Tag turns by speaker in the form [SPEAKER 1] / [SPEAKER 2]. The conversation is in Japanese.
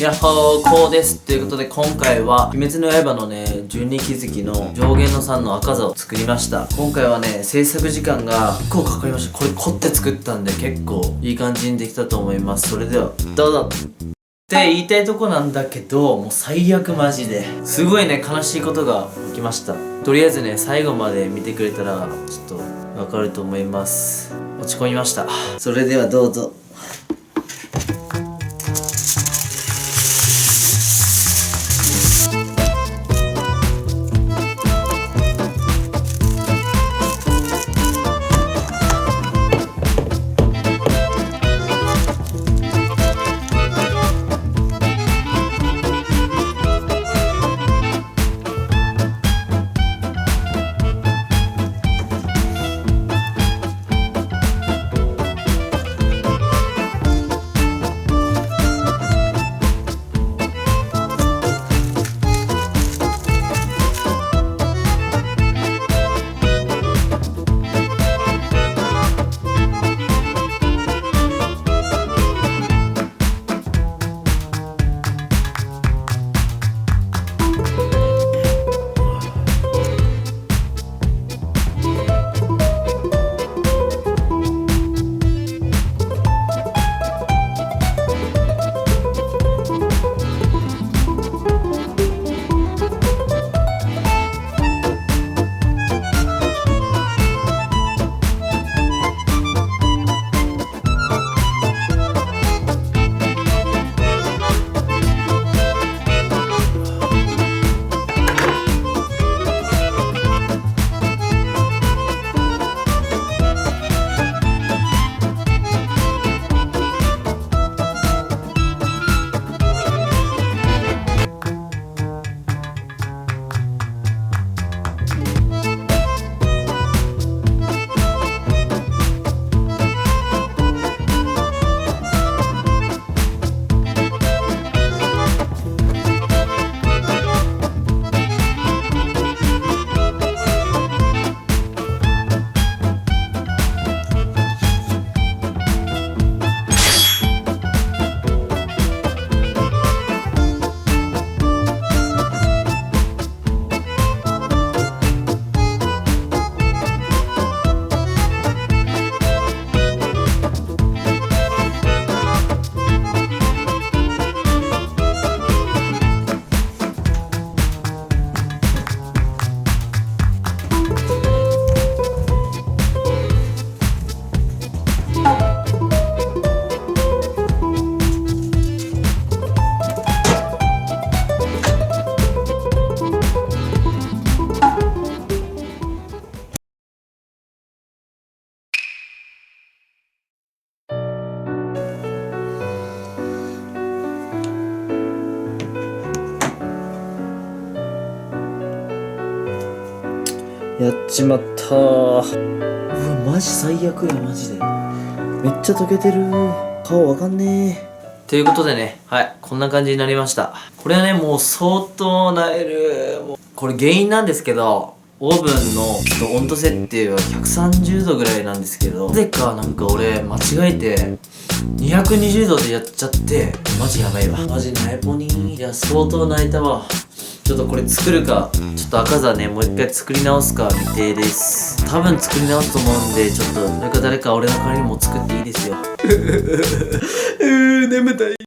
[SPEAKER 1] やっほー、こうです。ということで今回は鬼滅の刃のね12気づきの上限の3の赤座を作りました。今回はね制作時間が結構かかりました。これ凝って作ったんで結構いい感じにできたと思います。それではどうぞって言いたいとこなんだけど、もう最悪マジですごいね悲しいことが起きました。とりあえずね最後まで見てくれたらちょっとわかると思います。落ち込みました。それではどうぞ。やっちまったー。うわマジ最悪やマジで。めっちゃ溶けてる。顔わかんねえ。ということでね、はいこんな感じになりました。これはねもう相当なえる。もうこれ原因なんですけど、オーブンのちょっと温度設定は130度ぐらいなんですけど、なぜかなんか俺間違えて220度でやっちゃって、マジやばいわ。マジナイポニー。いや相当泣いたわ。ちょっとこれ作るか、ちょっと赤座ねもう一回作り直すか未定です。多分作り直すと思うんで、ちょっとそれか誰か俺の代わりにも作っていいですよ。眠たい。